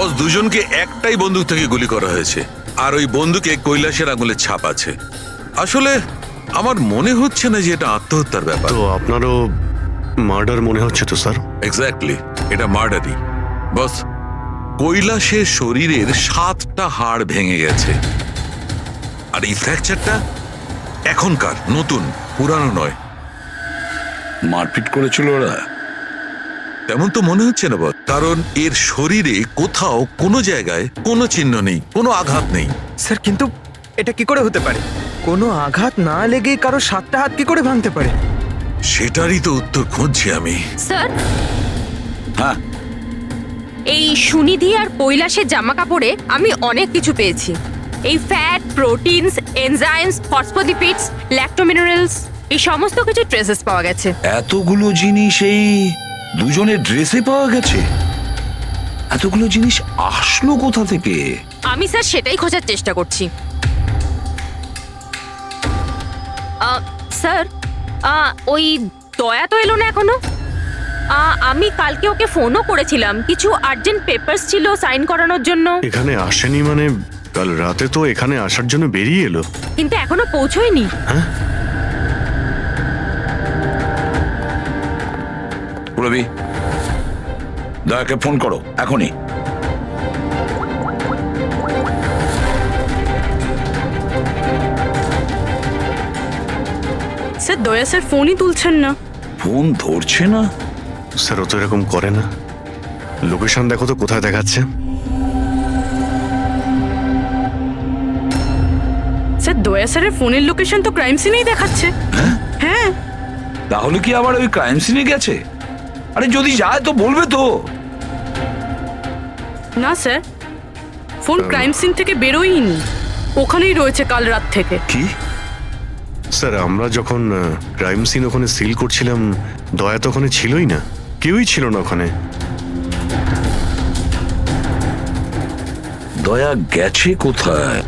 বস, দুজনকে একটাই বন্দুক থেকে গুলি করা হয়েছে, আর ওই বন্দুকে কৈলাসের আঙুলের ছাপ আছে। আসলে আমার মনে হচ্ছে না যে এটা আত্মহত্যার ব্যাপার। তো আপনারও মার্ডার মনে হচ্ছে তো স্যার? এক্স্যাক্টলি, এটা মার্ডারই। বস, কৈলাসের শরীরের 7টা হাড় ভেঙে গেছে, আর এই ফ্র্যাকচারটা এখনকার, নতুন, পুরানো নয়। মারপিট করেছিল ওরা? তেমন তো মনে হচ্ছে না বস, কারণ এর শরীরে কোথাও কোনো জায়গায় কোনো চিহ্ন নেই, কোনো আঘাত নেই। স্যার কিন্তু এটা কি করে হতে পারে? কোনো আঘাত না লেগে কারো 7টা হাত কি করে ভাঙতে পারে? সেটারই তো উত্তর খুঁজছি আমি। স্যার, হ্যাঁ, এই সুনিধি আর কৈলাসের জামা কাপড়ে আমি অনেক কিছু পেয়েছি। এই ফ্যাট, প্রোটিনস, এনজাইমস, ফসফোলিপিডস, ল্যাক্টোমিনারেলস, এই সমস্ত কিছু ট্রেসেস পাওয়া গেছে। এতগুলো জিনিস এই দুজনের ড্রেসে পাওয়া গেছে? এতগুলো জিনিস আসলো কোথা থেকে? আমি স্যার সেটাই খোঁজার চেষ্টা করছি। স্যার, ওই দয়া তো এলো না এখনো। আমি কালকে ওকে ফোনও করেছিলাম, কিছু আর্জেন্ট পেপারস ছিল সাইন করানোর জন্য। এখানে আসেনি মানে? কাল রাতে তো এখানে আসার জন্য বেরিয়ে এলো। কিন্তু এখনো পৌঁছয়নি। রবি, দয়াকে ফোন করো এখনই। স্যার, দয়া স্যার ফোনই তুলছেন না। ফোন ধরছে না? স্যার ও তো এরকম করে না। লোকেশন দেখো তো কোথায় দেখাচ্ছে। স্যার, দয়া স্যারের ফোনের লোকেশন তো ক্রাইম সিনেই দেখাচ্ছে। হ্যাঁ। তাহলে কি আবার ওই ক্রাইম সিনে গেছে? আরে যদি যায় তো বলবে তো। না স্যার, ফোন ক্রাইম সিন থেকে বেরোয়নি, ওখানেই রয়েছে কাল রাত থেকে। কি? স্যার আমরা যখন ক্রাইম সিন ওখানে সিল করছিলাম, দয়া তো ওখানে ছিলই না, কেউই ছিল না ওখানে। দয়া গেছে কোথায়?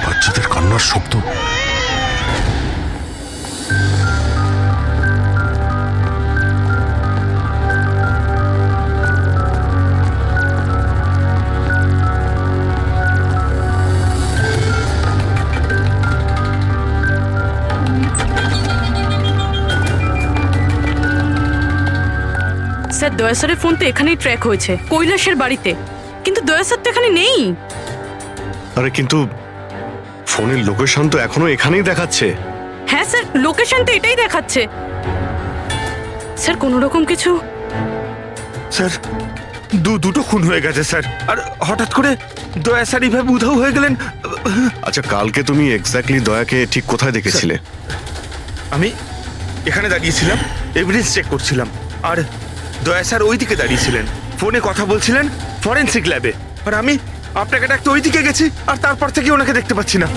বাচ্চাদের কান্নার শব্দ। স্যার, দয়া স্যারের ফোন তো এখানেই ট্র্যাক হয়েছে, কৈলাসের বাড়িতে, কিন্তু দয়া স্যার তো এখানে নেই। আরে কিন্তু ফোনের লোকেশন তো এখনো এখানেই দেখাচ্ছে। হ্যাঁ স্যার, লোকেশন তো এটাই দেখাচ্ছে। স্যার, কোনো রকম কিছু? স্যার দুটো খুন হয়ে গেছে স্যার, আর হঠাৎ করে দয়া স্যার এইভাবে উধাও হয়ে গেলেন। আচ্ছা কালকে তুমি এক্স্যাক্টলি দয়াকে ঠিক কোথায় দেখেছিলে? আমি এখানে দাঁড়িয়েছিলাম, এভিডেন্স চেক করছিলাম, আর দয়া স্যার ওই দিকে দাঁড়িয়েছিলেন, ফোনে কথা বলছিলেন ফরেনসিক ল্যাবে। আর আমি আপনাকে ডাকতে ওই দিকে গেছি, আর তারপর থেকে ওনাকে দেখতে পাচ্ছি না।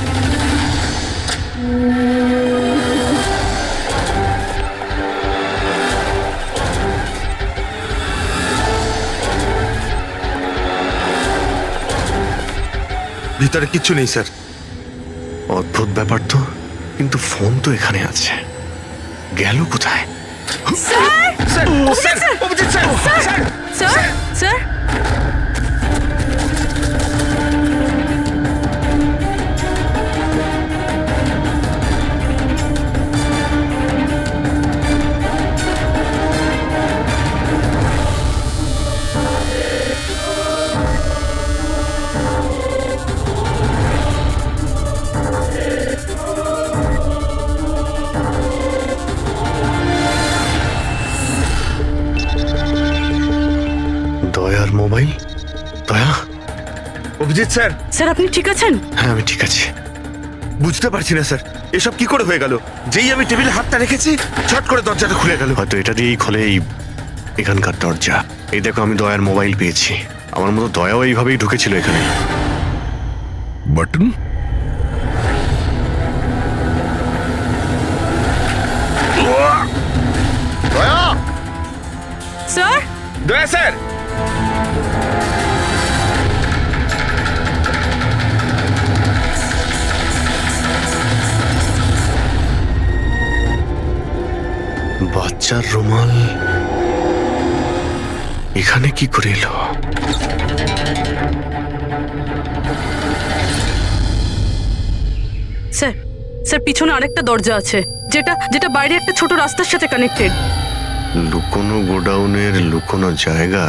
ভিতরে কিচ্ছু নেই স্যার। অদ্ভুত ব্যাপার তো, কিন্তু ফোন তো এখানে আছে, গেল কোথায়? Sir sir, sir, Abhijit sir, sir, sir sir দয়ার মোবাইল। দয়া, অভিজিৎ স্যার। স্যার আপনি ঠিক আছেন? হ্যাঁ আমি ঠিক আছি। বুঝতে পারছি না স্যার, এসব কি করে হয়ে গেল। যেই আমি টেবিলে হাতটা রেখেছি, ছট করে দরজাটা খুলে গেল। হয়তো এটা দিয়েই খোলে এই এখানকার দরজা। এই দেখো, আমি দয়ার মোবাইল পেয়েছি। আমার মতো দয়াও এইভাবেই ঢুকেছিল এখানে। বাটন স্যার দয়া স্যার। বাচ্চার রুমাল এখানে কি করে এলো? স্যার স্যার পিছনে আরেকটা দরজা আছে, যেটা যেটা বাইরে একটা ছোট রাস্তার সাথে কানেক্টেড। লুকোনো গোডাউনের লুকোনো জায়গা।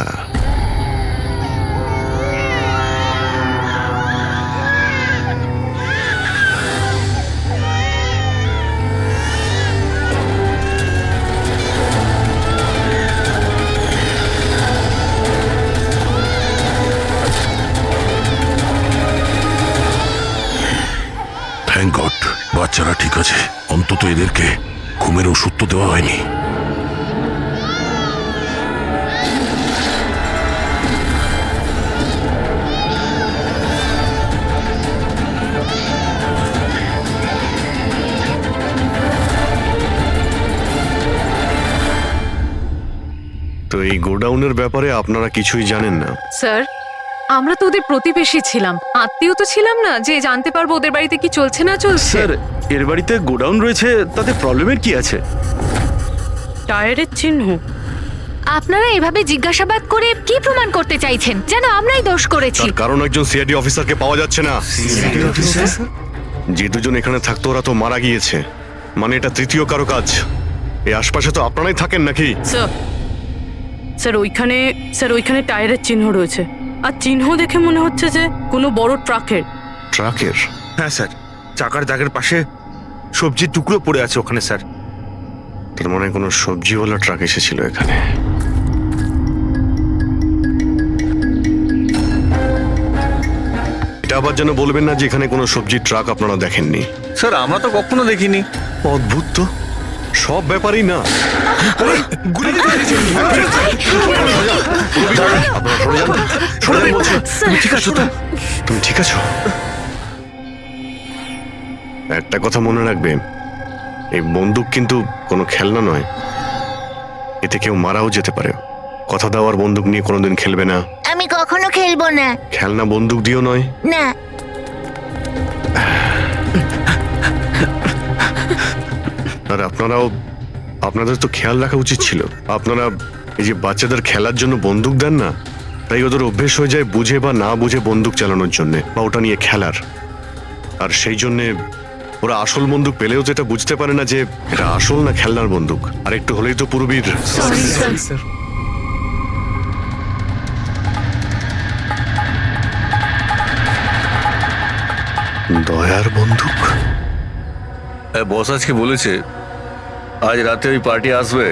থ্যাংক গড, বাচ্চারা ঠিক আছে। অন্তত এদেরকে ঘুমের ওষুধ তো দেওয়া হয়নি। তো এই গোডাউনের ব্যাপারে আপনারা কিছুই জানেন না? স্যার, আমরা তো ওদের প্রতিবেশী ছিলাম, আত্মীয় তো ছিলাম না যে জানতে পারবো ওদের বাড়িতে কি চলছে না চলছে। স্যার, এর বাড়িতে গোডাউন রয়েছে, তাতে প্রবলেমের কি আছে? টায়ারের চিহ্ন। আপনারা এভাবে জিজ্ঞাসাবাদ করে কি প্রমাণ করতে চাইছেন? যেন আমরাই দোষ করেছি। তার কারণ একজন সিআইডি অফিসারকে পাওয়া যাচ্ছে না। যে দুজন এখানে থাকতো ওরা তো মারা গিয়েছে। মানে এটা তৃতীয় কারো কাজ। এই আশপাশে তো আপনারাই থাকেন নাকি? স্যার স্যার ওইখানে টায়ারের চিহ্ন রয়েছে, আর চিহ্ন দেখে মনে হচ্ছে যে কোনো বড় ট্রাকের। ট্রাকের? হ্যাঁ স্যার, চাকার দাগের পাশে সবজির টুকরো পড়ে আছে ওখানে স্যার। তার মানে কোনো সবজিওয়ালা ট্রাক এসেছিল এখানে। এটা আবার যেন বলবেন না যে এখানে কোনো সবজির ট্রাক আপনারা দেখেননি। স্যার আমরা তো কখনো দেখিনি। অদ্ভুত তো, সব ব্যাপারই না। তুমি ঠিক আছো তো? তুমি ঠিক আছো? একটা কথা মনে রাখবে, এই বন্দুক কিন্তু কোনো খেলনা নয়। এতে কেউ মারাও যেতে পারে। কথা দেওয়ার বন্দুক নিয়ে কোনোদিন খেলবে না। আমি কখনো খেলবো না। খেলনা বন্দুক দিও নয়। না। আর আপনাদের তো খেয়াল রাখা উচিত ছিল। আপনারা এই যে বাচ্চাদের খেলার জন্য বন্দুক দেন না, তাই ওদের অভ্যেস হয়ে যায় বুঝে বা না বুঝে বন্দুক চালানোর জন্য বা ওটা নিয়ে খেলার। আর সেই জন্যে ওরা আসল বন্দুক পেলেও যেটা বুঝতে পারে না যে এটা আসল না খেলনার বন্দুক। আর একটু হলেই তো পুরবীর। দয়ার বন্দুক। বস আজকে বলেছে আজ রাতে ওই পার্টি আসবে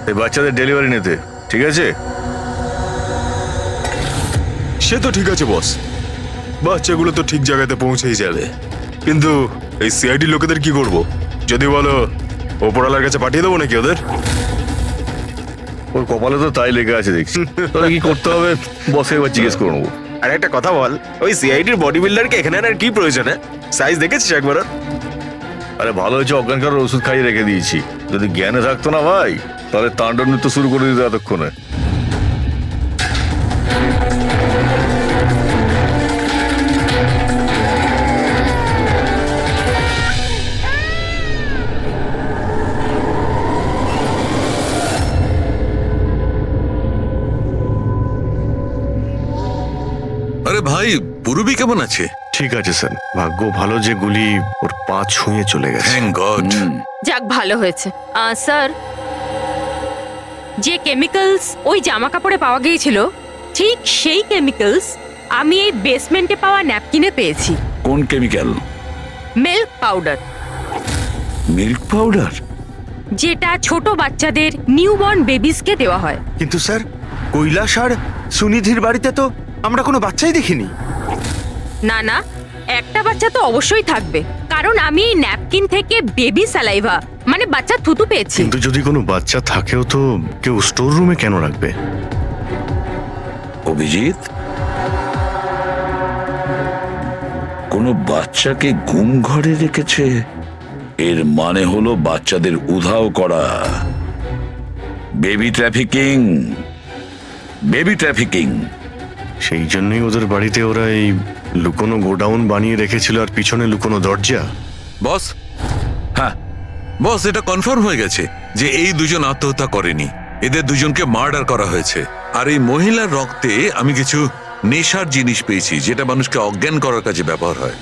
এই বাচ্চাদের ডেলিভারি নিতে, ঠিক আছে? সে তো ঠিক আছে বস, বাচ্চাগুলো তো ঠিক জায়গাতে পৌঁছেই যাবে। কিন্তু এই সিআইডি লোকেদের কি করব? যদি বলো ওপরওয়ালার কাছে পাঠিয়ে দেবো নাকি ওদের? ওর কপালে তো তাই লেগে আছে দেখছি। তবে কি করতে হবে বসে এবার জিজ্ঞেস করে নেবো। আর একটা কথা বল, ওই সিআইডির বডি বিল্ডারকে এখানে আর কি প্রয়োজন? সাইজ দেখেছিস একবার? আরে ভালো হয়েছে অজ্ঞান করার ওষুধ খাইয়ে রেখে দিয়েছি। যদি জ্ঞানে থাকতো না ভাই, তাহলে তাণ্ডব নৃত্য শুরু করে দিত এতক্ষণে। আরে ভাই, পূর্বী কেমন আছে? ঠিক আছে স্যার, ভাগ্য ভালো যে গুলি ওর পা ছুঁয়ে চলে গেছে। Thank god. যাক, ভালো হয়েছে। স্যার, যে কেমিক্যালস ওই জামা কাপড়ে পাওয়া গিয়েছিল, ঠিক সেই কেমিক্যালস আমি এই বেসমেন্টে পাওয়া ন্যাপকিনে পেয়েছি। কোন chemical? Milk powder, milk powder? যেটা ছোট বাচ্চাদের নিউবর্ন বেবিসকে দেওয়া হয়। কিন্তু স্যার, কৈলাস আর সুনিধির বাড়িতে তো আমরা কোনো বাচ্চাই দেখিনি। না না, একটা বাচ্চা তো অবশ্যই থাকবে, কারণ আমি এই ন্যাপকিন থেকে বেবি স্যালাইভা মানে বাচ্চা থুতু পেয়েছি। কিন্তু যদি কোনো বাচ্চা থাকেও তো কেউ স্টোর রুমে কেন রাখবে? অভিজিৎ, কোনো বাচ্চাকে গুম ঘরে রেখেছে, এর মানে হলো বাচ্চাদের উধাও করা। Baby trafficking, baby trafficking. সেই জন্যই ওদের বাড়িতে ওরা এই লুকোনো গোডাউন বানিয়ে রেখেছিল আর পিছনে লুকোনো দরজা। বস, হ্যাঁ, বস, এটা কনফার্ম হয়ে গেছে যে এই দুজন আত্মহত্যা করেনি, এদের দুজনকে মার্ডার করা হয়েছে। আর এই মহিলার রক্তে আমি কিছু নেশার জিনিস পেয়েছি, যেটা মানুষকে অজ্ঞান করার কাজে ব্যবহার হয়।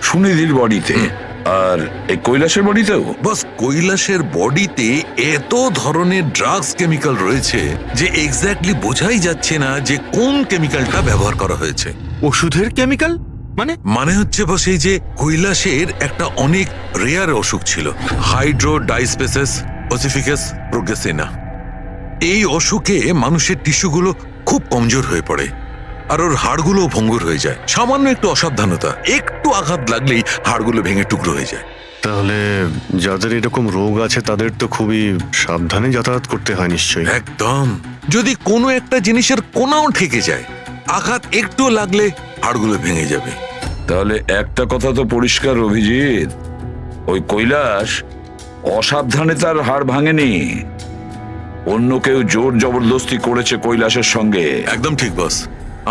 সুনিধির বডিতে আর এই কৈলাসের বডিতেও? বস, কৈলাসের বডিতে এত ধরনের ড্রাগস কেমিক্যাল রয়েছে যে এক্স্যাক্টলি বোঝাই যাচ্ছে না যে কোন কেমিক্যালটা ব্যবহার করা হয়েছে। ওষুধের কেমিক্যাল মানে হচ্ছে বস, এই যে কৈলাসের একটা অনেক রেয়ার অসুখ ছিল, হাইড্রোডাইস্পেসিস ওসিফিকাস প্রোগ্রেসিনা। এই অসুখে মানুষের টিস্যুগুলো খুব কমজোর হয়ে পড়ে আর ওর হাড়গুলো ভঙ্গুর হয়ে যায়। সামান্য একটু অসাবধানতা, একটু আঘাত লাগলেই হাড়গুলো ভেঙে টুকরো হয়ে যায়। তাহলে যাদের এরকম রোগ আছে তাদের তো খুবই সাবধানে যাতায়াত করতে হয় নিশ্চয়ই। একদম। যদি কোনো একটা জিনিসের কোনাও ঠেকে যায়, আঘাত একটু লাগলে হাড়গুলো ভেঙে যাবে। তাহলে একটা কথা তো পরিষ্কার অভিজিৎ, ওই কৈলাস অসাবধানে তার হাড় ভাঙেনি, অন্য কেউ জোর জবরদস্তি করেছে কৈলাসের সঙ্গে। একদম ঠিক বস,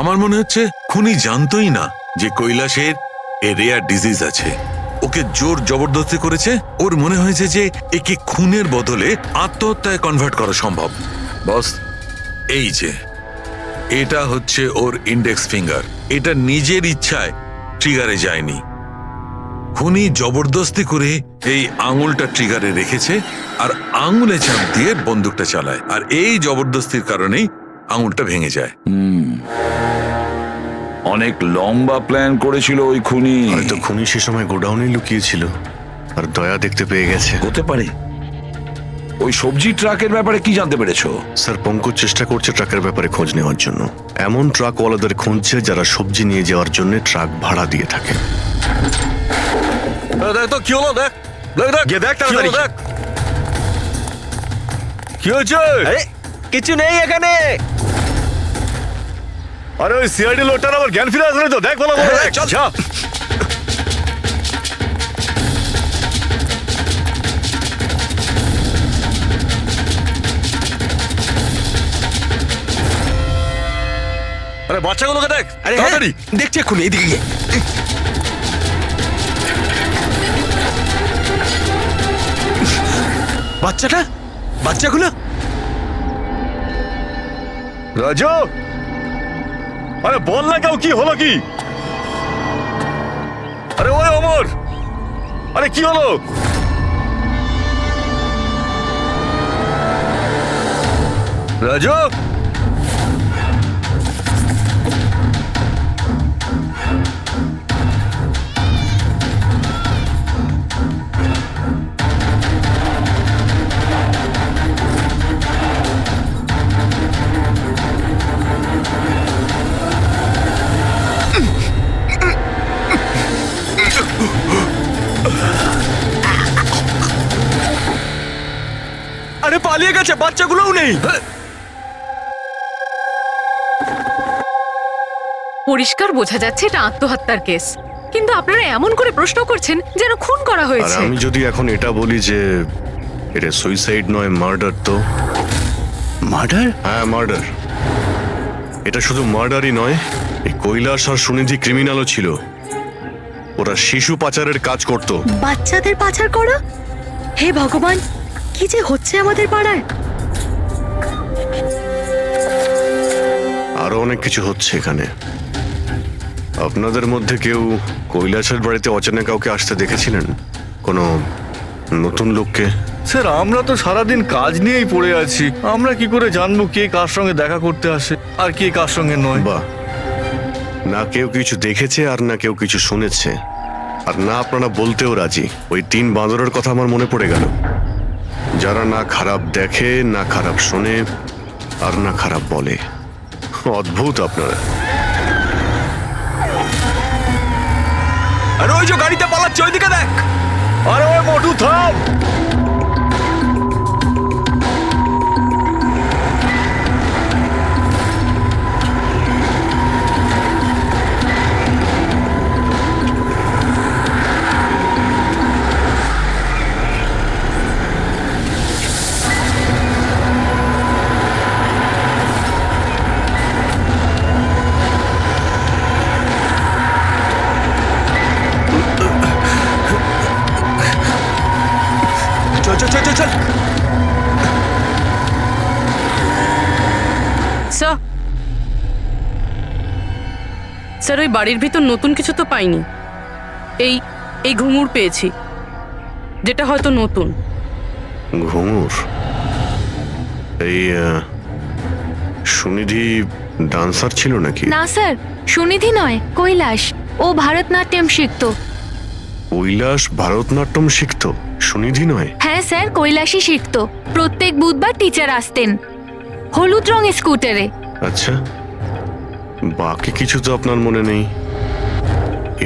আমার মনে হচ্ছে খুনি জানতোই না যে কৈলাসের এ রেয়ার ডিজিজ আছে। ওকে জোর জবরদস্তি করেছে, ওর মনে হয়েছে যে একে খুনের বদলে আত্মহত্যায় কনভার্ট করা সম্ভব। বস, এই যে এটা হচ্ছে ওর ইন্ডেক্স ফিঙ্গার, এটা নিজের ইচ্ছায় ট্রিগারে যায়নি। খুনি জবরদস্তি করে এই আঙুলটা ট্রিগারে রেখেছে আর আঙুলে চাপ দিয়ে বন্দুকটা চালায়, আর এই জবরদস্তির কারণেই আঙুলটা ভেঙে যায়। অনেক লম্বা প্ল্যান করেছিল ওই খুনি। হয়তো খুনি সে সময় গোডাউনে লুকিয়েছিল আর দয়া দেখতে পেয়ে গেছে। হতে পারে। ওই সবজি ট্রাকের ব্যাপারে কি জানতে পেরেছো? স্যার, পঙ্কজ চেষ্টা করছে ট্রাকের ব্যাপারে খোঁজ নেওয়ার জন্য। এমন ট্রাকওয়ালাদের খুঁজছে যারা সবজি নিয়ে যাওয়ার জন্য ট্রাক ভাড়া দিয়ে থাকে। দেখ তো কি হলো, দেখ দেখ গিয়ে দেখ তাড়াতাড়ি। দেখ কি হয়েছে। কিছু নেই এখানে। আরে ওই সিআইডি লোকটার আবার জ্ঞান ফিরে আসলে তো, দেখ ভালো করে দেখ। চল। যা। আরে বাচ্চাগুলোকে দেখ তাড়াতাড়ি। দেখছি এক্ষুনি, এইদিকে গিয়ে। বাচ্চাগুলো রাজু, আরে বল না কেউ, কি হলো কি? আরে ওই অমর, আরে কি হলো? রাজু, আরে পালিয়ে গেছে, বাচ্চাগুলোও নেই। পরিষ্কার বোঝা যাচ্ছে এটা আত্মহত্যার কেস, কিন্তু আপনারা এমন করে প্রশ্ন করছেন যেন খুন করা আর হয়েছে। আমি যদি এখন এটা বলি যে এটা সুইসাইড নয় মার্ডার, তো মার্ডার? হ্যাঁ মার্ডার। এটা শুধু মার্ডারই নয়, এই কৈলাস আর সুনিধি ক্রিমিনালও ছিল। ওরা শিশু পাচারের কাজ করত। বাচ্চাদের পাচার করা? হে ভগবান, কি যে হচ্ছে আমাদের পাড়ায়। আরো অনেক কিছু হচ্ছে এখানে। আপনাদের মধ্যে কেউ কৈলাসের বাড়িতে অচেনা কাউকে আসতে দেখেছিলেন? কোনো নতুন লোককে? স্যার আমরা তো সারাদিন কাজ নিয়েই পড়ে আছি, আমরা কি করে জানবো কে কার সঙ্গে দেখা করতে আসে আর কে কার সঙ্গে নয়? বাহ, না কেউ কিছু দেখেছে আর না কেউ কিছু শুনেছে, আর না আপনারা বলতেও রাজি। ওই 3 বাঁদরের কথা আমার মনে পড়ে গেল, যারা না খারাপ দেখে, না খারাপ শোনে, আর না খারাপ বলে। অদ্ভুত আপনারা। আরে ওই যে গাড়িতে পালাচ্ছে, ওইদিকে দেখ। আরে ওই মোটু থাম! চল চল চল চল চল। স্যার, স্যার ওই বাড়ির ভিতর নতুন কিছু তো পাইনি। এই এই ঘুঙুর পেয়েছি, যেটা হয়তো নতুন। ঘুঙুর? এই সুনিধি ডান্সার ছিল নাকি? না স্যার, সুনিধি নয়, কৈলাস। ও ভারতনাট্যম শিখতো। কৈলাস ভারতনাট্যম শিখতো, সুনিধি নয়? হ্যাঁ স্যার, কৈলাসই শিখতো। প্রত্যেক বুধবার টিচার আসতেন হলুদ রঙের স্কুটারে। আচ্ছা, বাকি কিছু তো আপনার মনে নেই।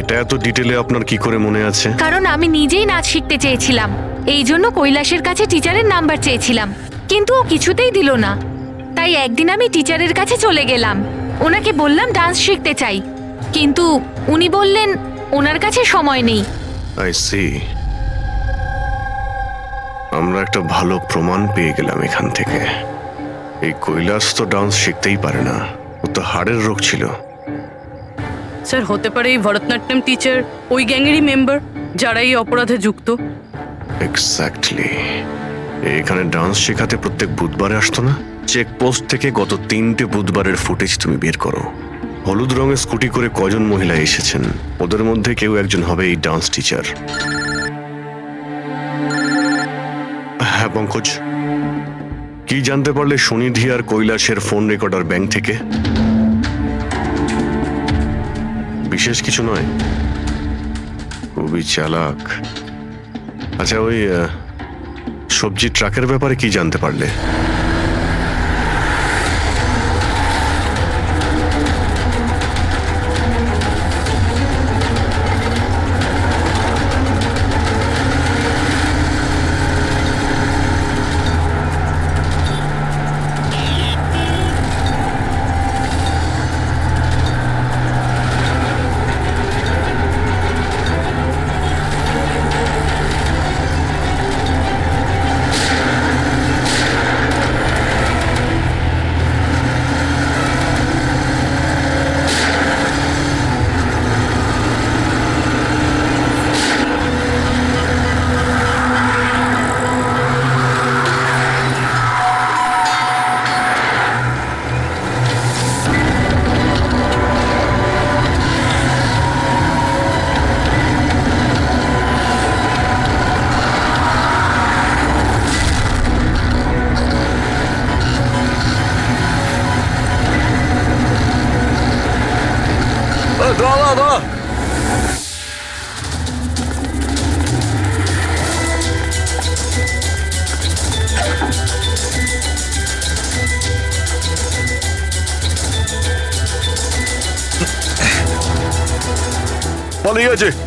এটা এত ডিটেলে আপনার কি করে মনে আছে? কারণ আমি নিজেই নাচ শিখতে চেয়েছিলাম, এই জন্য কৈলাসের কাছে টিচারের নাম্বার চেয়েছিলাম, কিন্তু ও কিছুতেই দিল না। তাই একদিন আমি টিচারের কাছে চলে গেলাম, ওনাকে বললাম ডান্স শিখতে চাই, কিন্তু উনি বললেন ওনার কাছে সময় নেই। I see. আমরা একটা ভালো প্রমাণ পেয়ে গেলাম এখান থেকে। এই কৈলাস তো ডান্স শিখতেই পারে না, ও তো হাড়ের রোগ ছিল। স্যার হতে পারে এই ভরতনাট্যম টিচার ওই গ্যাংয়েরই মেম্বার যারা এই অপরাধে যুক্ত। এক্স্যাক্টলি। এখানে ডান্স শেখাতে প্রত্যেক বুধবারে আসতো না? চেকপোস্ট থেকে গত 3টে বুধবারের ফুটেজ তুমি বের করো। হলুদ রঙের স্কুটি করে কজন মহিলা এসেছেন, ওদের মধ্যে কেউ একজন হবে এই ডান্স টিচার। হ্যাঁ পঙ্কজ, কি জানতে পারলে সুনিধি আর কৈলাসের ফোন রেকর্ডার ব্যাংক থেকে? বিশেষ কিছু নয়, খুবই চালাক। আচ্ছা, ওই সবজি ট্রাকের ব্যাপারে কি জানতে পারলে?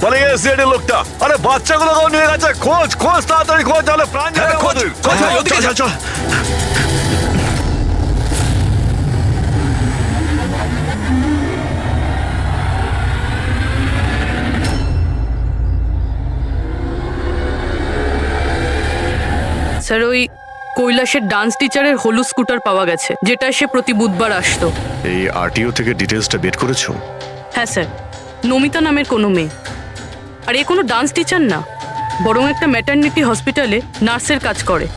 পালিয়ে গেছে সিআইডি লোকটা। আরে বাচ্চাগুলো নিয়ে গেছে, খোঁজ খোঁজ তাড়াতাড়ি খোঁজ, তাহলে প্রাণ যাবে আমাদের। চল চল। স্যার ওই কৈলাসের ডান্স টিচারের হলুদ স্কুটার পাওয়া গেছে, যেটা সে প্রতি বুধবার আসতো। এই আরটিও থেকে ডিটেলসটা বের করেছো? হ্যাঁ স্যার, নমিতা নামের কোনো মেয়ে। আর এ কোনো ডান্স টিচার না, বরং একটা ম্যাটারনিটি হসপিটালে নার্সের কাজ করে।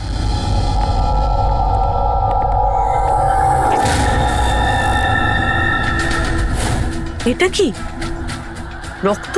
এটা কি রক্ত?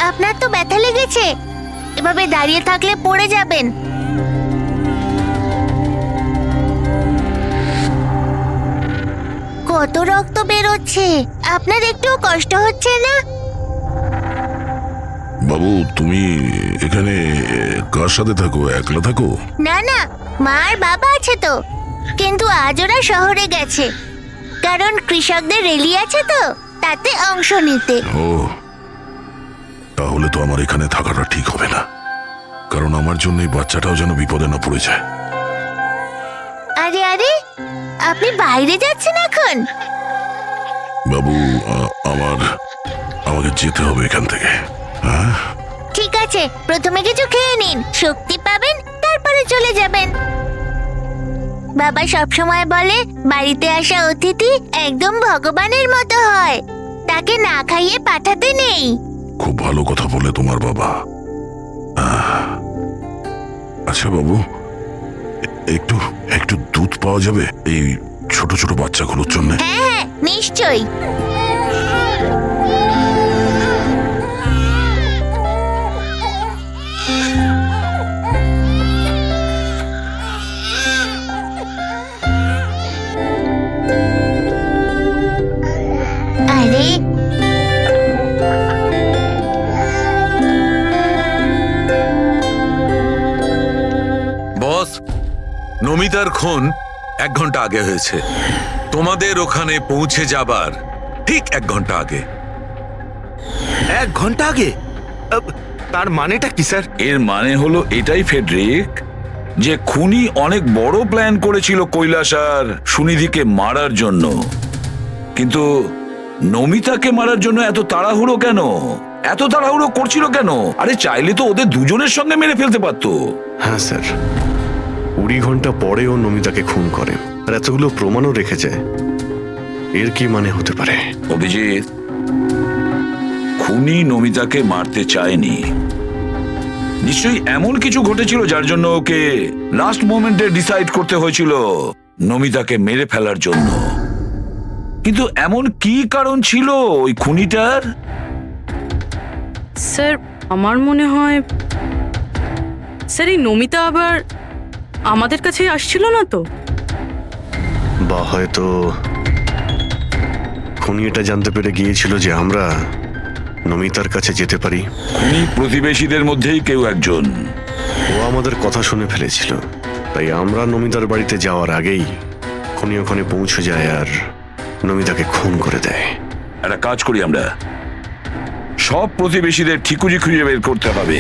আপনার তো ব্যথা লেগেছে, এভাবে দাঁড়িয়ে থাকলে পড়ে যাবেন। কত রক্ত বেরোচ্ছে, আপনার একটু কষ্ট হচ্ছে না? বাবু, তুমি এখানে কার সাথে থাকো? একলা থাকো? না না, মা আর বাবা আছে তো, কিন্তু আজ ওরা শহরে গেছে, কারণ কৃষকদের র্যালি আছে তো, তাতে অংশ নিতে। ও, তাহলে তো আমার এখানে থাকাটা ঠিক হবে না, কারণ আমার জন্য এই বাচ্চাটাও যেন বিপদে না পড়ে যায়। আরে আরে, আপনি বাইরে যাচ্ছেন এখন? বাবু, আমাকে যেতে হবে এখান থেকে। হ্যাঁ, ঠিক আছে, প্রথমে কিছু খেয়ে নিন, শক্তি পাবেন, তারপরে চলে যাবেন। বাবা সবসময় বলে বাড়িতে আসা অতিথি একদম ভগবানের মতো হয়, তাকে না খাইয়ে পাঠাতে নেই। খুব ভালো কথা বলে তোমার বাবা। আচ্ছা বাবু, একটু একটু দুধ পাওয়া যাবে এই ছোট ছোট বাচ্চাগুলোর জন্য? হ্যাঁ হ্যাঁ, নিশ্চয়ই। আরে বস, নমিতার খুন 1 ঘন্টা আগে হয়েছে, তোমাদের ওখানে পৌঁছে যাবার ঠিক 1 ঘন্টা আগে। 1 ঘন্টা আগে? তার মানেটা কি স্যার? এর মানে হলো এটাই ফেডরিক, যে খুনি অনেক বড় প্ল্যান করেছিল কৈলাস আর সুনিধিকে মারার জন্য, কিন্তু নমিতাকে মারার জন্য এত তাড়াহুড়ো কেন? এত তাড়াহুড়ো করছিল কেন? আরে চাইলে তো ওদের দুজনের সঙ্গে মেরে ফেলতে পারতো। হ্যাঁ স্যার, 20 ঘন্টা পরেও নমিতাকে খুন করে, আর এতগুলো প্রমাণও রেখেছে। এর কি মানে হতে পারে? অভিজিৎ, খুনি নমিতাকে মারতে চায়নি, নিশ্চয়ই এমন কিছু ঘটেছিল যার জন্য ওকে লাস্ট মোমেন্টে ডিসাইড করতে হয়েছিল নমিতাকে মেরে ফেলার জন্য। কিন্তু এমন কি কারণ ছিল ওই খুনিটার? স্যার আমার মনে হয় স্যার এই নমিতা আবার আমাদের কাছে আসছিল না তো? বা হয়তো খুনি এটা জানতে পেরে গিয়েছিল যে আমরা নমিতার কাছে যেতে পারি। খুনি প্রতিবেশীদের মধ্যেই কেউ একজন। ও আমাদের কথা শুনে ফেলেছিল, তাই আমরা নমিতার বাড়িতে যাওয়ার আগেই খুনি ওখানে পৌঁছে যায় আর নমিতাকে খুন করে দেয়। একটা কাজ করি, আমরা সব প্রতিবেশীদের ঠিকুজি খুঁজে বের করতে হবে।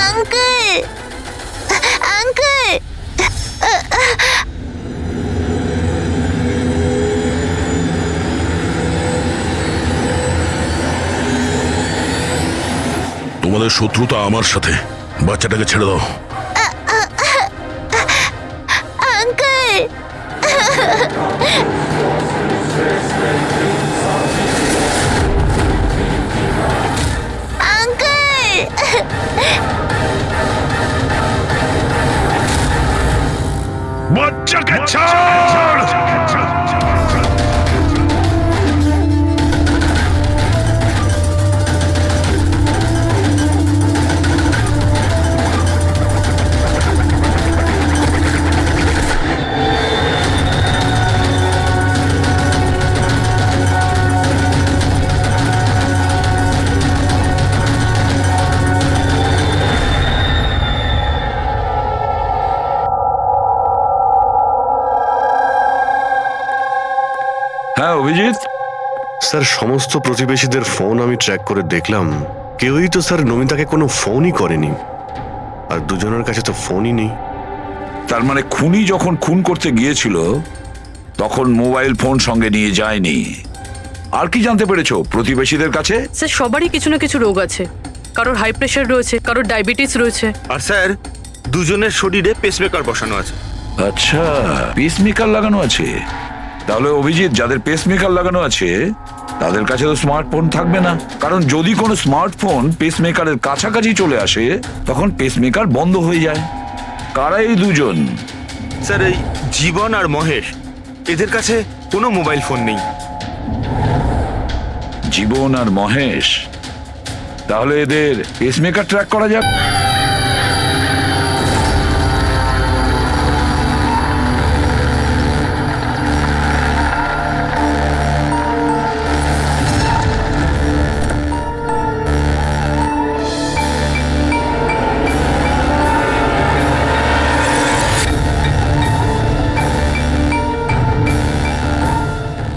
আঙ্কেল, আঙ্কেল, তোমাদের শত্রুতা আমার সাথে, বাচ্চাটাকে ছেড়ে দাও। আঙ্কেল, আঙ্কেল, বাচ্চাকে ছাড়! হ্যাঁ অভিজিৎ, স্যার, সমস্ত প্রতিবেশীদের ফোন আমি ট্র্যাক করে দেখলাম, কেউই তো স্যার নমিতাকে কোনো ফোনই করেনি, আর দুজনের কাছে তো ফোনই নেই। তার মানে খুনি যখন খুন করতে গিয়েছিল তখন মোবাইল ফোন সঙ্গে নিয়ে যায়নি। আর কি জানতে পেরেছো প্রতিবেশীদের কাছে? স্যার সবারই কিছু না কিছু রোগ আছে, কারোর হাই প্রেশার রয়েছে, কারোর ডায়াবেটিস রয়েছে। আর স্যার দুজনের শরীরে পেসমেকার বসানো আছে। আচ্ছা, পেসমেকার লাগানো আছে। তাহলে অভিজিৎ, যাদের পেসমেকার লাগানো আছে তাদের কাছে তো স্মার্টফোন থাকবে না, কারণ যদি কোনো স্মার্টফোন পেসমেকারের কাছাকাছি চলে আসে তখন পেসমেকার বন্ধ হয়ে যায়। কারা এই দুজন? স্যার এই জীবন আর মহেশ, এদের কাছে কোনো মোবাইল ফোন নেই। জীবন আর মহেশ, তাহলে এদের পেসমেকার ট্র্যাক করা যাক।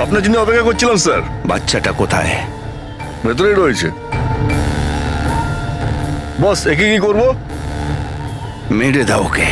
আপনার জন্য অপেক্ষা করছিলাম স্যার। বাচ্চাটা কোথায়? ভেতরেই রয়েছে। বস, একে কি করবো? মেরে দাও ওকে।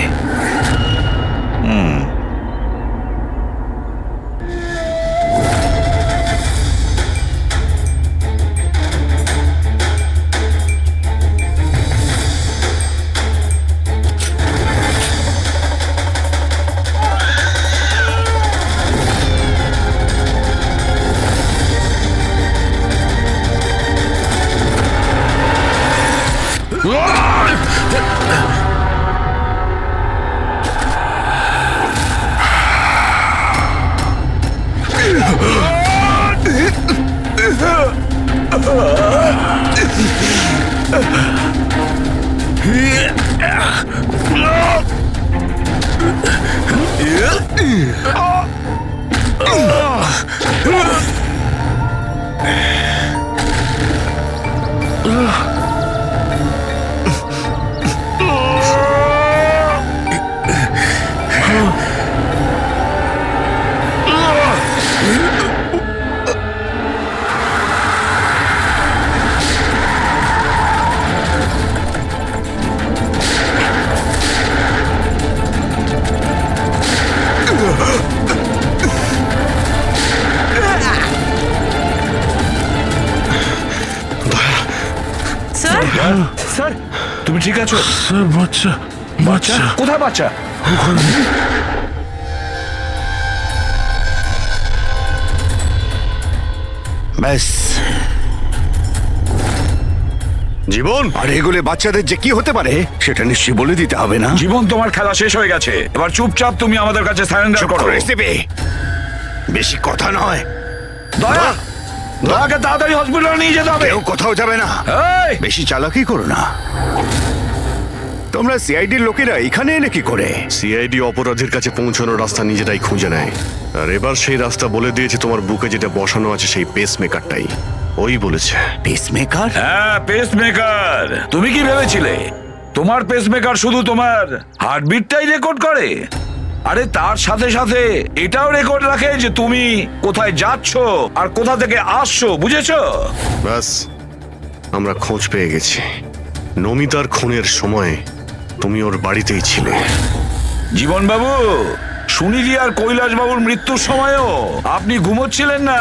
তুমি ঠিক আছো? স্যার বাচ্চা বাচ্চা কোথায় বাচ্চা? ব্যাস, জীবন, আর এগুলো বাচ্চাদের যে কি হতে পারে সেটা নিশ্চয়ই বলে দিতে হবে না? জীবন, তোমার খেলা শেষ হয়ে গেছে, এবার চুপচাপ তুমি আমাদের কাছে সারেন্ডার করো। রেসিপি বেশি কথা নয়। দয়া, দয়াকে তাড়াতাড়ি হসপিটালে নিয়ে যেতে হবে। কেউ কোথাও যাবে না। এই, বেশি চালাকি করো না। তোমরা সিআইডির লোকেরা এখানে এলে কি করে? সিআইডি অপরাধীর কাছে পৌঁছানোর রাস্তা নিজেরাই খুঁজে নেয়, আর এবার সেই রাস্তা বলে দিয়েছে তোমার বুকে যেটা বসানো আছে, সেই পেস মেকারটাই ওই বলেছে। পেসমেকার? হ্যাঁ, পেসমেকার। তুমি কি ভেবেছিলে তোমার পেসমেকার শুধু তোমার হার্টবিটটাই রেকর্ড করে? আরে তার সাথে সাথে এটাও রেকর্ড রাখে যে তুমি কোথায় যাচ্ছ আর কোথা থেকে আসছো, বুঝেছো? ব্যাস, আমরা খোঁজ পেয়ে গেছি। নমিতার খুনের সময় তুমি ওর বাড়িতেই ছিলে। জীবন বাবু, সুনিধি আর কৈলাস বাবুর মৃত্যুর সময়ও আপনি ঘুমোচ্ছিলেন না,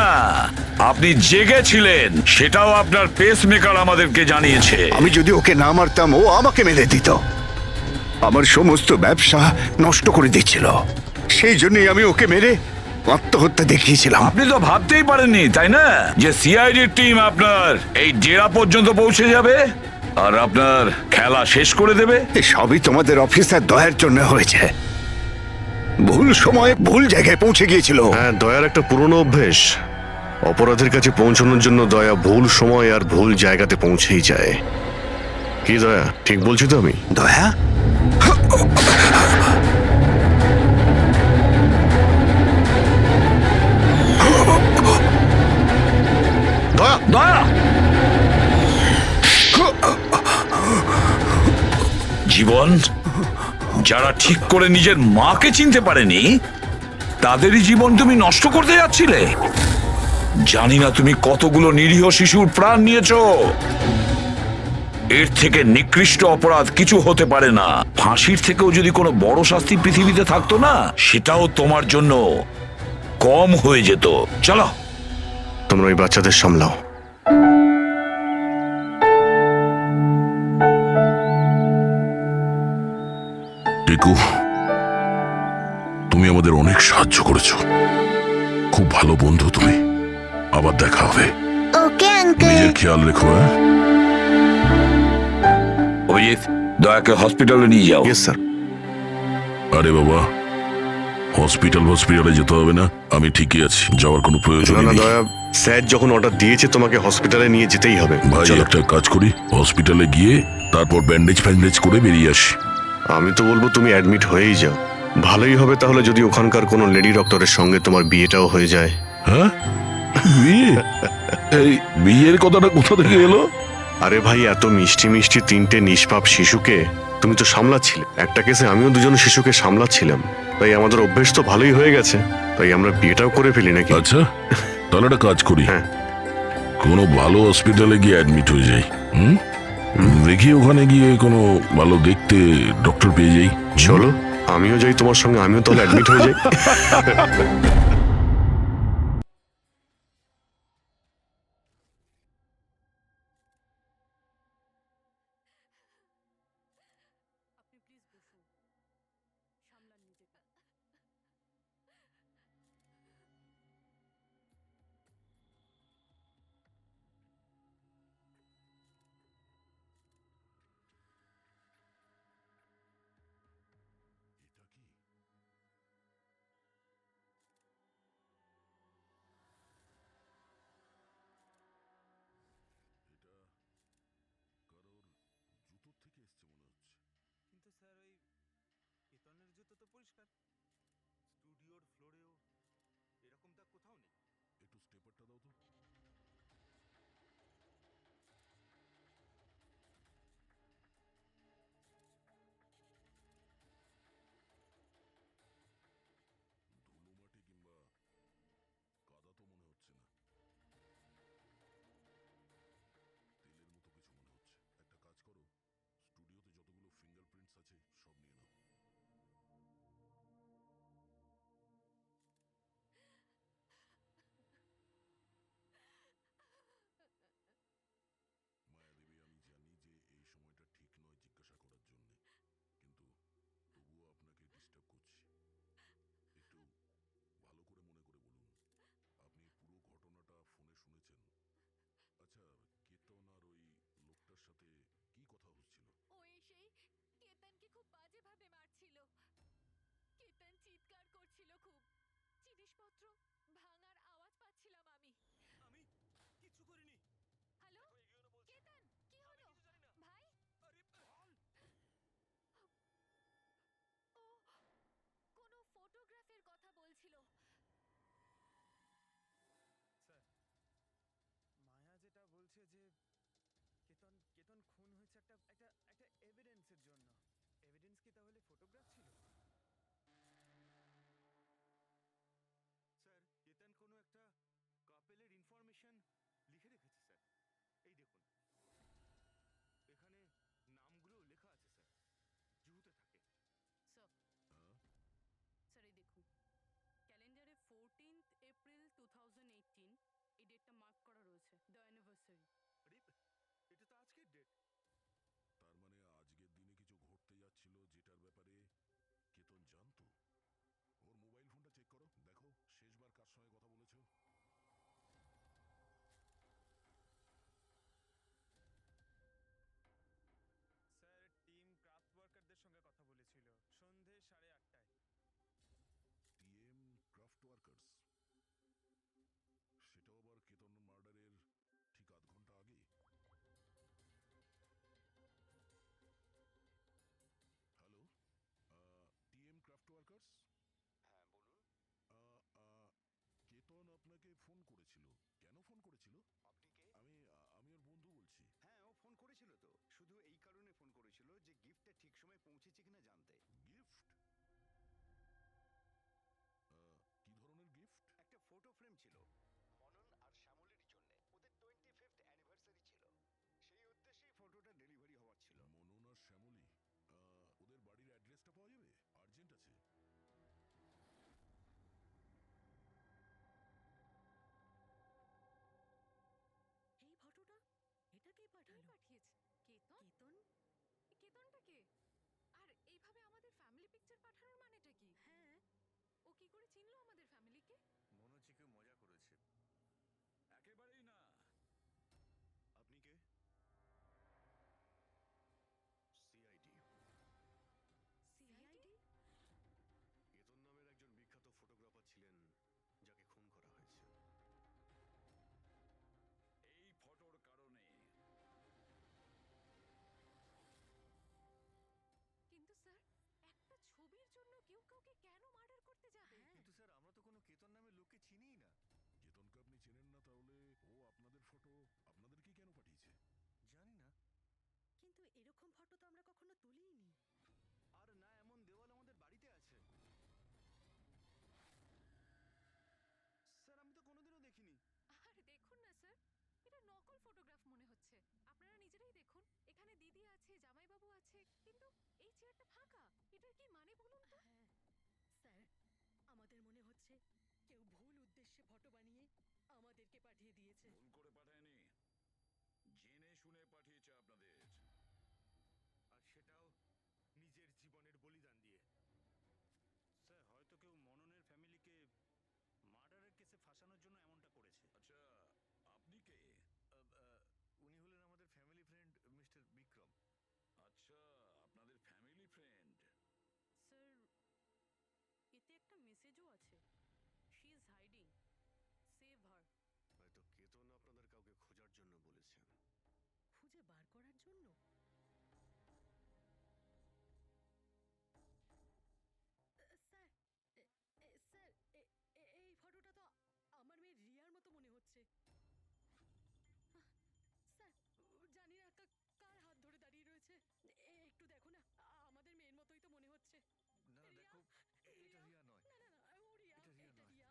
আপনি জেগেছিলেন। সেটাও আপনার পেসমেকার আমাদেরকে জানিয়েছে। আমি যদি ওকে না মারতাম ও আমাকে মেরে দিত। আমার সমস্ত ব্যবসা নষ্ট করে দিচ্ছিল, সেই জন্যই আমি ওকে মেরে আত্মহত্যা দেখিয়েছিলাম। আপনি তো ভাবতেই পারেননি, তাই না, যে সিআইডির টিম আপনার এই ডেরা পর্যন্ত পৌঁছে যাবে আর আপনার খেলা শেষ করে দেবে। সবই তোমাদের অফিসার দয়ার জন্য হয়েছে। ভুল সময়ে ভুল জায়গায় পৌঁছে গিয়েছিল। হ্যাঁ, দয়ার একটা পুরনো অভ্যেস। অপরাধের কাছে পৌঁছানোর জন্য দয়া ভুল সময় আর ভুল জায়গাতে পৌঁছেই যায়। কি দয়া, ঠিক বলছি তো আমি? দয়া, দয়া, দয়া, জীবন, যারা ঠিক করে নিজের মাকে চিনতে পারেনি তাদেরই জীবন তুমি নষ্ট করতে যাচ্ছিলে। জানি না তুমি কতগুলো নিরীহ শিশুর প্রাণ নিয়েছো। এর থেকে নিকৃষ্ট অপরাধ কিছু হতে পারে না। ফাঁসির থেকেও যদি কোনো বড় শাস্তি পৃথিবীতে থাকতো না, সেটাও তোমার জন্য কম হয়ে যেত। চলো, তোমরা ওই বাচ্চাদের সামলাও। টিকু, তুমি আমাদের অনেক সাহায্য করেছো, খুব ভালো বন্ধু তুমি। আবার দেখা হবে। Okay uncle. নিজের খেয়াল রেখো। হ্যাঁ, অভিজিৎ, দয়াকে হসপিটালে নিয়ে যাও। Yes sir. আরে বাবা, হসপিটালে যেতে হবে না, আমি ঠিকই আছি, যাওয়ার কোনো প্রয়োজন না না নেই। দয়া, স্যার যখন অর্ডার দিয়েছে তোমাকে হসপিটালে নিয়ে যেতেই হবে। ভাই, চলো। একটা কাজ করি, হসপিটালে গিয়ে তারপর ব্যান্ডেজ ফ্যান্ডেজ করে বেরিয়ে আসি। আমি তো বলবো তুমি অ্যাডমিট হয়েই যাও। ভালোই হবে তাহলে যদি ওখানকার কোনো লেডি ডক্টরের সঙ্গে তোমার বিয়েটাও হয়ে যায়। হ্যাঁ, বিয়ে? এই বিয়ের কথাটা কোথা থেকে এলো? আরে ভাই, এত মিষ্টি মিষ্টি তিনটে নিষ্পাপ শিশুকে তুমি তো সামলাচ্ছিলে। একটা কেসে আমিও দুজন শিশুকে সামলাচ্ছিলাম, তাই আমাদের অভ্যেস তো ভালোই হয়ে গেছে। তাই আমরা বিয়েটাও করে ফেলি নাকি? আচ্ছা, তাহলে একটা কাজ করি, হ্যাঁ। কোনো ভালো হসপিটালে গিয়ে অ্যাডমিট হয়ে যাই। দেখি ওখানে গিয়ে কোনো ভালো দেখতে ডক্টর পেয়ে যাই। চলো, আমিও যাই তোমার সঙ্গে, আমিও তাহলে অ্যাডমিট হয়ে যাই। জিনিসপত্র ভাঙার আওয়াজ পাচ্ছিলাম আমি। আমি কিচ্ছু করিনি। হ্যালো কেতন, কি হলো ভাই? ও কোনো ফটোগ্রাফের কথা বলছিল। স্যার, মায়া যেটা বলছে যে কেতন কেতন খুন হয়েছে একটা একটা একটা এভিডেন্সের জন্য। এভিডেন্স কি তাহলে ফটোগ্রাফ ছিল? স্যার, কেতন কোনো একটা কাপেলের ইনফরমেশন লিখে রেখেছে স্যার। এই দেখুন, এখানে নামগুলো লেখা আছে স্যার, জুহুতে থাকে। স্যার স্যার এই দেখুন, ক্যালেন্ডারে 14th এপ্রিল 2018 এই ডেটটা মার্ক করা রয়েছে, দ্য অ্যানিভার্সারি। আরে, এটা তো আজকের ডেট। তার মানে আজকের দিনে কিছু ঘটতে যাচ্ছিল যেটার ব্যাপারে কেতন জানতো। ওর মোবাইল ফোনটা চেক করো, দেখো শেষবার কার সঙ্গে কথা বলেছো। স্যার, টিম ক্রাফট ওয়ার্কারদের সঙ্গে কথা বলেছিল সন্ধে 8:30টায়। টিএম ক্রাফট ওয়ার্কার্স, সেটাও আবার কেতন মার্ডারের ঠিক আধ ঘন্টা আগে। Hello, TM craft workers. হ্যাঁ বলুন। কেতন আপনাকে ফোন করেছিল। কেন ফোন করেছিল? আপনি কে? আমি ওর বন্ধু বলছি। হ্যাঁ, ও ফোন করেছিল তো, শুধু এই কারণে ফোন করেছিল যে গিফটটা ঠিক সময় পৌঁছেছে কিনা জানতে। গিফট? কি ধরনের গিফট? একটা ফটো ফ্রেম ছিল মনন আর শ্যামলের জন্য, ওদের 25th অ্যানিভার্সারি ছিল, সেই উদ্দেশ্যেই ফটোটা ডেলিভারি হওয়ার ছিল। মনন আর শ্যামলী, ওদের বাড়ির অ্যাড্রেসটা পাওয়া যাবে? আর্জেন্ট আছে। এই ফটোটা এটা কে কে পাঠালো? পাঠিয়েছে? কেতন? কেতন? কেতনটা কে? আর এইভাবে আমাদের ফ্যামিলি পিকচার পাঠানোর মানেটা কি? হ্যাঁ, ও কি করে চিনলো আমাদের ফ্যামিলিকে? মনে হচ্ছে কেউ মজা করেছে। একেবারেই না। আপনি কে? সিআইডি। সিআইডি? কেতন নামের একজন বিখ্যাত ফটোগ্রাফার ছিলেন যাকে খুন করা হয়েছে। এই ফটোর কারণে কিন্তু স্যার, একটা ছবির জন্য কেউ কাউকে কেন মার্ডার করতে যাবে? কিন্তু স্যার, আমরা তো কোনো কেতন নামের লোককে চিনিই না। কেতনকে আপনি চেনেন না, তাহলে ও আপনাদের ফটো আপনাদেরকে কেন পাঠিয়েছে? জানি না। কিন্তু এরকম ফটো তো আমরা কখনো তুলিনি। আর না, এমন দেওয়াল আমাদের বাড়িতে আছে। স্যার, আমি তো কোনোদিনও দেখিনি। আর দেখুন না স্যার, এটা নকল ফটোগ্রাফ মনে হচ্ছে। আপনারা নিজেরাই দেখুন, এখানে দিদি আছে, জামাইবাবু আছে, কিন্তু এই চেয়ারটা ফাঁকা। এটার কি মানে বলুন তো? হ্যাঁ স্যার, আমাদের মনে হচ্ছে কেউ ভুল উদ্দেশ্যে ফটো বানিয়ে আমাদেরকে পাঠিয়ে দিয়েছে। ভুল করে পাঠায়নি, জেনে শুনে পাঠিয়েছে আপনাদের। আর সেটাও নিজের জীবনের বলিদান দিয়ে। স্যার, হয়তো কেউ মননের ফ্যামিলিকে মার্ডারের কেসে ফাঁসানোর জন্য এমনটা করেছে। আচ্ছা, আপনি কে? উনি হলেন আমাদের ফ্যামিলি ফ্রেন্ড মিস্টার বিক্রম। আচ্ছা, আপনাদের ফ্যামিলি ফ্রেন্ড। স্যার, এতে একটা মেসেজও আছে, শি ইজ হাইডিং, সেভ হার। হয়তো কেতন আপনাদের কাউকে খোঁজার জন্য বলেছেন। খুঁজে বার করার জন্য? স্যার, স্যার, এই ফটোটা তো আমার মেয়ে রিয়ার মতো মনে হচ্ছে। স্যার, জানি না কার হাত ধরে দাঁড়িয়ে রয়েছে। একটু দেখো না, আমাদের মেয়ের মতোই তো মনে হচ্ছে। না, রিয়া, দেখো, এটা রিয়া নয়। না না না, ও রিয়া, এটা রিয়া এটা নয়। রিয়া।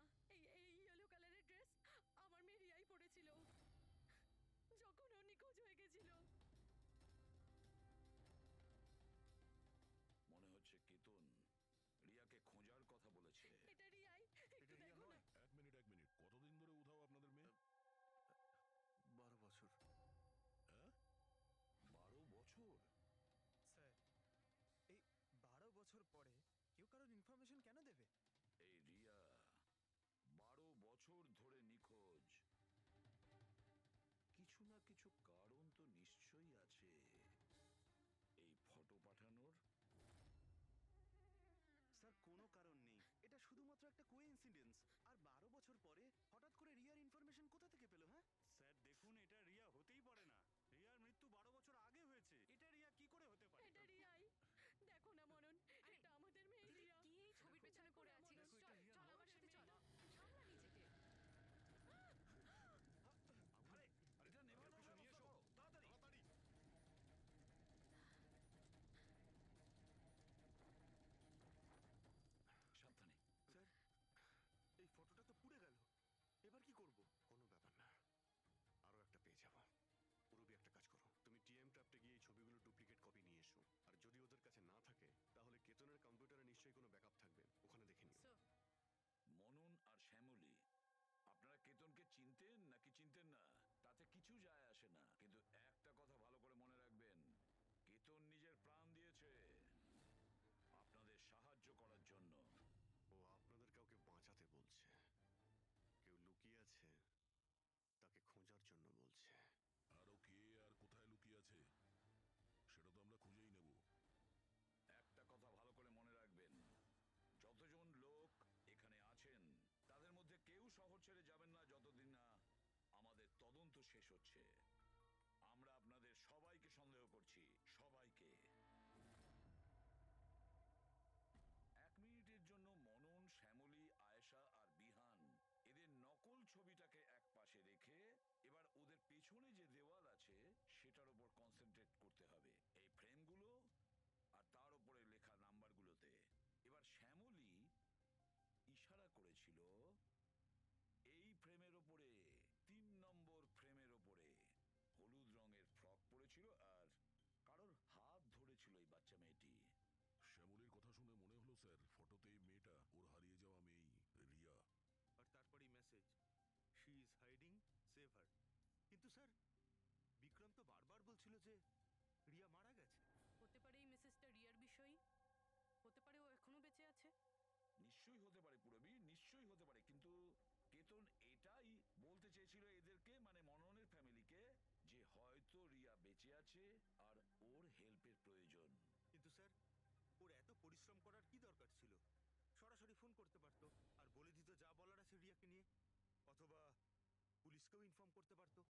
এই ইয়েলো কালারের ড্রেস আমার মেয়ে রিয়াই পরেছিল যখন ও নিখোঁজ হয়ে গেছিল। মনে হচ্ছে কেতন রিয়াকে খোঁজার কথা বলেছে। এটা রিয়াই, একটু এটা রিয়া দেখো না। নয়। এক মিনিট, কতদিন ধরে উধাও আপনাদের মেয়ে? 12 বছর। হ্যাঁ, 12 বছর? স্যার, এই 12 বছর পরে কেউ কারোর ইনফরমেশন কেন দেবে? এই রিয়া 12 বছর ধরে নিখোঁজ। কিছু না কিছু কারণ তো নিশ্চয়ই আছে এই ফটো পাঠানোর। স্যার, কোনো কারণ নেই। এটা শুধুমাত্র একটা কোইন্সিডেন্স। আর পেছনে যে দেওয়াল আছে সেটার উপর কনসেন্ট্রেট করতে হবে, এই ফ্রেমগুলো আর তার উপরে লেখা নাম্বারগুলোতে। এবার শ্যামলী ইশারা করেছিল এই ফ্রেমের ওপরে, 3 নম্বর ফ্রেমের ওপরে। হলুদ রঙের ফ্রক পরেছিল আর কারোর হাত ধরেছিল এই বাচ্চা মেয়েটি। শ্যামলীর কথা শুনে মনে হলো স্যার ফটোতে এই মেয়েটা ওর হারিয়ে যাওয়া মেয়েই রিয়া। আর তারপরেই message, she is hiding, save হার। কিন্তু স্যার, বিক্রম তো বারবার বলছিল যে রিয়া মারা গেছে। হতে পারে এই মেসেজটা রিয়ার বিষয়ই, হতে পারে ও এখনো বেঁচে আছে। নিশ্চয়ই হতে পারে পুরবী, নিশ্চয়ই হতে পারে, কিন্তু কেতন এটাই বলতে চেয়েছিল এদেরকে, মানে মননের ফ্যামিলিকে, যে হয়তো রিয়া বেঁচে আছে আর ওর হেল্পের প্রয়োজন। কিন্তু স্যার, ওর এত পরিশ্রম করার কি দরকার ছিল? সরাসরি ফোন করতে পারতো।